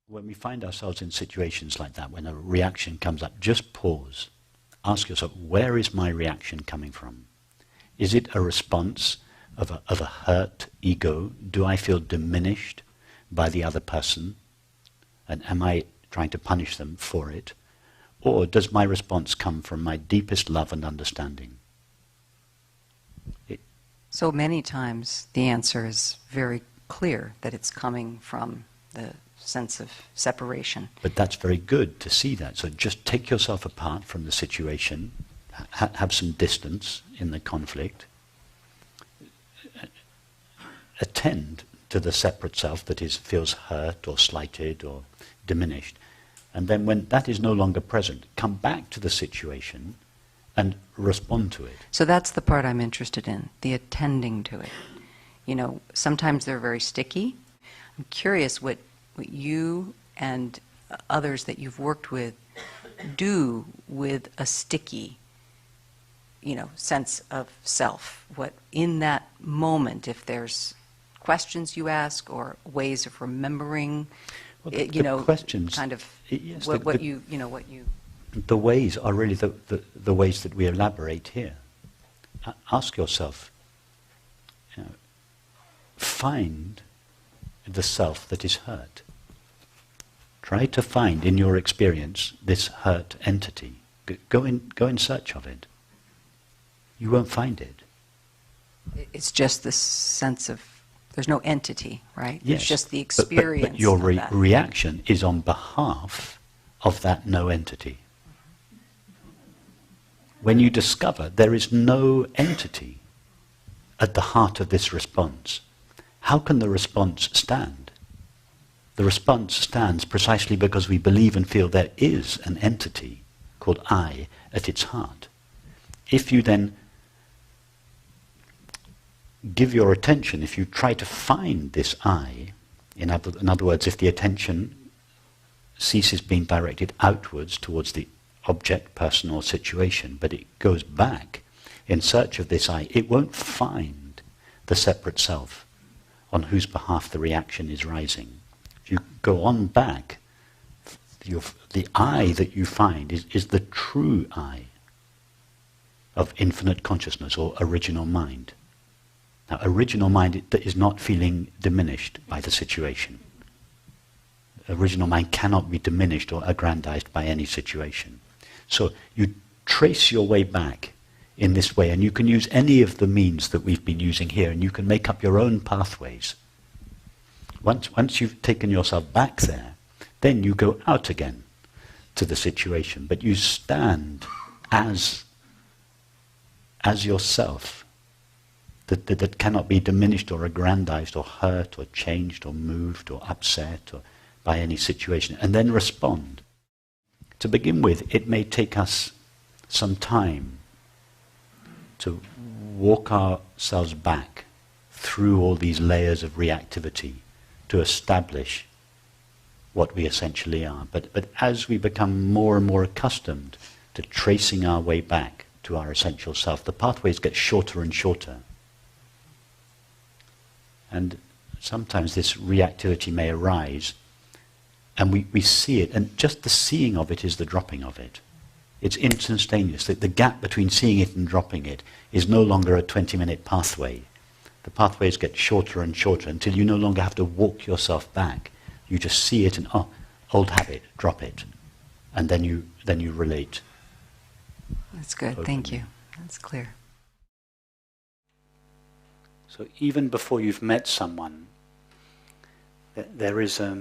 When we find ourselves in situations like that, when a reaction comes up, just pause. Ask yourself, where is my reaction coming from? Is it a response of a hurt ego? Do I feel diminished by the other person? And am I trying to punish them for it? Or does my response come from my deepest love and understanding? So many times the answer is very clear, that it's coming from the sense of separation. But that's very good to see that. So just take yourself apart from the situation, have some distance in the conflict, attend to the separate self that feels hurt or slighted or diminished. And then when that is no longer present, come back to the situation and respond to it. So that's the part I'm interested in, the attending to it. You know, sometimes they're very sticky. I'm curious what you and others that you've worked with do with a sticky, sense of self. What in that moment, if there's questions you ask or ways of remembering, the questions, kind of yes, what you. The ways are really the ways that we elaborate here. Ask yourself, find the self that is hurt. Try to find in your experience this hurt entity. Go in search of it. You won't find it. It's just the sense of, there's no entity, right? Yes, it's just the experience. But your of that. reaction is on behalf of that no entity. When you discover there is no entity at the heart of this response, how can the response stand? The response stands precisely because we believe and feel there is an entity called I at its heart. If you then give your attention, if you try to find this I, in other words, if the attention ceases being directed outwards towards the object, person or situation, but it goes back in search of this I, it won't find the separate self on whose behalf the reaction is rising. If you go on back, the I that you find is the true I of infinite consciousness or original mind. Now, original mind is not feeling diminished by the situation. Original mind cannot be diminished or aggrandized by any situation. So you trace your way back in this way, and you can use any of the means that we've been using here, and you can make up your own pathways. Once you've taken yourself back there, then you go out again to the situation, but you stand as yourself, that cannot be diminished or aggrandized or hurt or changed or moved or upset or by any situation, and then respond. To begin with, it may take us some time to walk ourselves back through all these layers of reactivity to establish what we essentially are. But as we become more and more accustomed to tracing our way back to our essential self, the pathways get shorter and shorter. And sometimes this reactivity may arise, and we see it, and just the seeing of it is the dropping of it. It's instantaneous. The gap between seeing it and dropping it is no longer a 20-minute pathway. The pathways get shorter and shorter until you no longer have to walk yourself back. You just see it and, old habit, drop it. And then you relate. That's good, openly. Thank you. That's clear. So even before you've met someone, there is a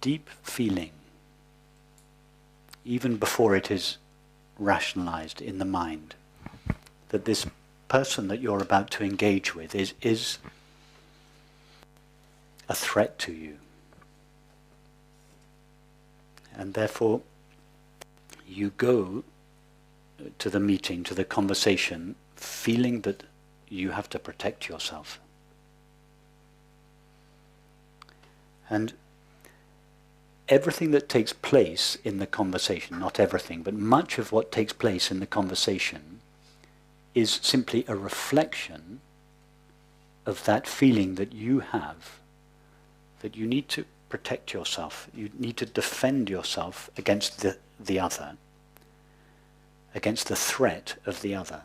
deep feeling, even before it is rationalized in the mind, that this person that you're about to engage with is a threat to you. And therefore, you go to the meeting, to the conversation, feeling that you have to protect yourself. And everything that takes place in the conversation, not everything, but much of what takes place in the conversation is simply a reflection of that feeling that you have, that you need to protect yourself, you need to defend yourself against the other, against the threat of the other.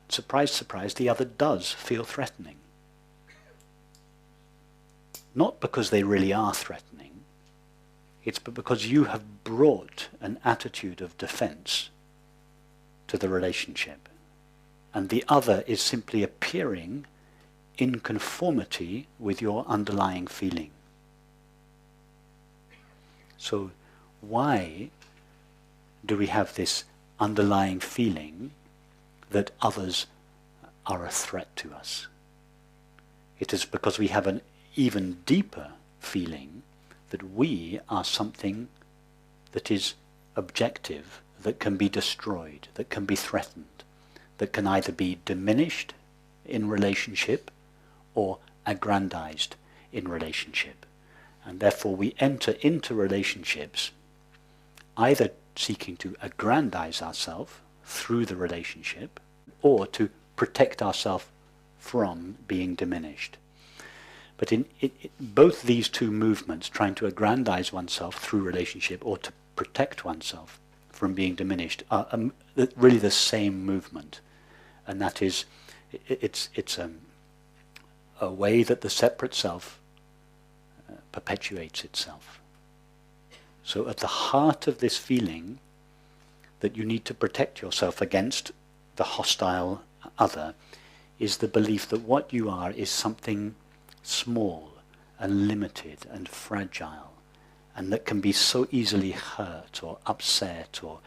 Surprise, surprise, the other does feel threatening. Not because they really are threatening, it's because you have brought an attitude of defense to the relationship. And the other is simply appearing in conformity with your underlying feeling. So why do we have this underlying feeling that others are a threat to us? It is because we have an even deeper feeling that we are something that is objective, that can be destroyed, that can be threatened, that can either be diminished in relationship or aggrandized in relationship. And therefore we enter into relationships either seeking to aggrandize ourselves through the relationship or to protect ourselves from being diminished. But in both these two movements, trying to aggrandize oneself through relationship or to protect oneself from being diminished, are really the same movement. And that is, it's a way that the separate self perpetuates itself. So at the heart of this feeling that you need to protect yourself against the hostile other is the belief that what you are is something small and limited and fragile, and that can be so easily hurt or upset or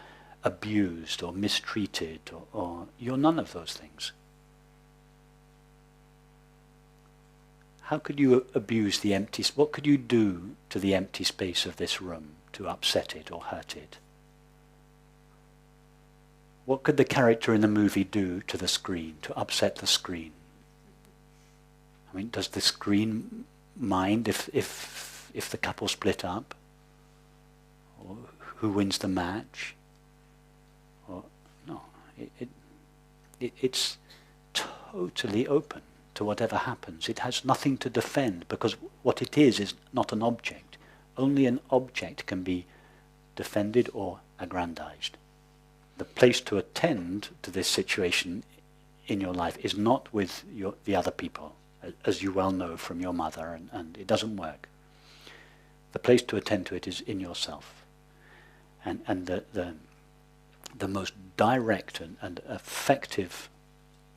abused or mistreated, or you're none of those things. How could you abuse the empty space? What could you do to the empty space of this room to upset it or hurt it? What could the character in the movie do to the screen, to upset the screen? I mean, does the screen mind if the couple split up? Or who wins the match? Or no, it's totally open to whatever happens. It has nothing to defend, because what it is not an object. Only an object can be defended or aggrandized. The place to attend to this situation in your life is not with the other people, as you well know from your mother, and it doesn't work. The place to attend to it is in yourself. And the most direct and effective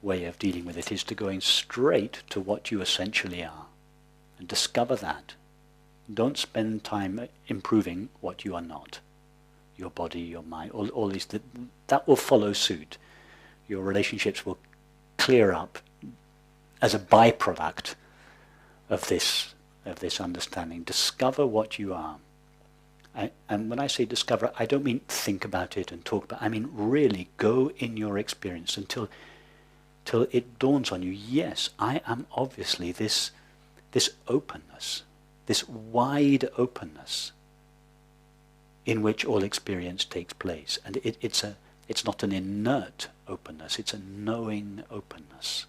way of dealing with it is to go in straight to what you essentially are and discover that. Don't spend time improving what you are not. Your body, your mind, all these, that will follow suit. Your relationships will clear up as a byproduct of this understanding. Discover what you are. And when I say discover, I don't mean think about it and talk about it. I mean really go in your experience until it dawns on you, yes, I am obviously this openness, this wide openness in which all experience takes place. And it's not an inert openness, it's a knowing openness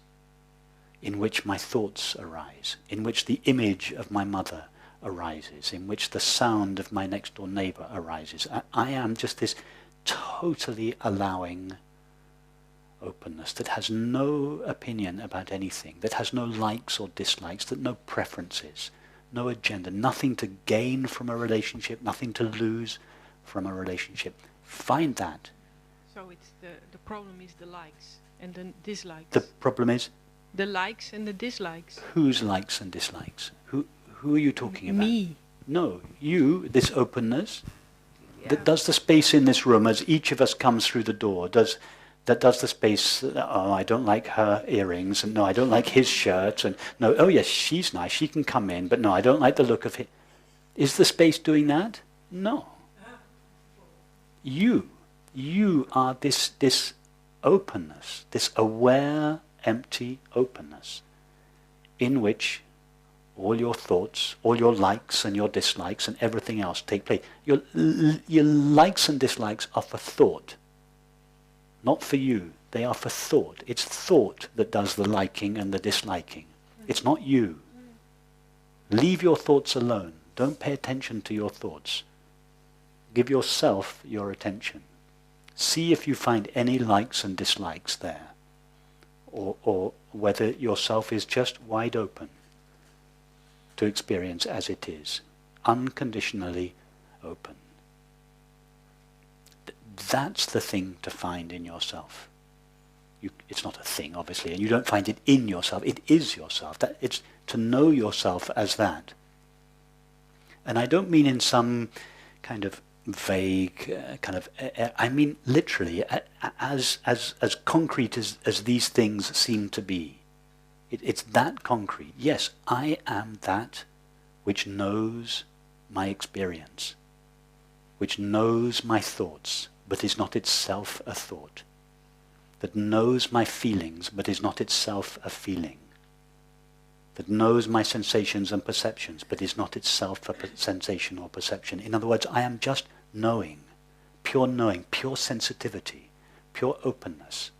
in which my thoughts arise, in which the image of my mother arises, in which the sound of my next door neighbor arises. I am just this totally allowing openness that has no opinion about anything, that has no likes or dislikes, that no preferences, no agenda, nothing to gain from a relationship, nothing to lose from a relationship. Find that. So it's the problem is the likes and the dislikes. The problem is? The likes and the dislikes. Whose likes and dislikes? Who are you talking about? Me. No, you, this openness. Yeah. Does the space in this room, as each of us comes through the door, does the space, oh, I don't like her earrings, and no, I don't like his shirt, and no, oh yes, she's nice, she can come in, but no, I don't like the look of him. Is the space doing that? No. You are this openness, this aware, empty openness, in which all your thoughts, all your likes and your dislikes and everything else take place. Your likes and dislikes are for thought, not for you. They are for thought. It's thought that does the liking and the disliking. It's not you. Leave your thoughts alone. Don't pay attention to your thoughts. Give yourself your attention. See if you find any likes and dislikes there, or whether yourself is just wide open to experience as it is, unconditionally open. That's the thing to find in yourself. It's not a thing, obviously, and you don't find it in yourself. It is yourself. It's to know yourself as that. And I don't mean in some kind of vague I mean literally as concrete as these things seem to be. It's that concrete. Yes, I am that which knows my experience, which knows my thoughts, but is not itself a thought, that knows my feelings, but is not itself a feeling, that knows my sensations and perceptions, but is not itself a sensation or perception. In other words, I am just knowing, pure sensitivity, pure openness.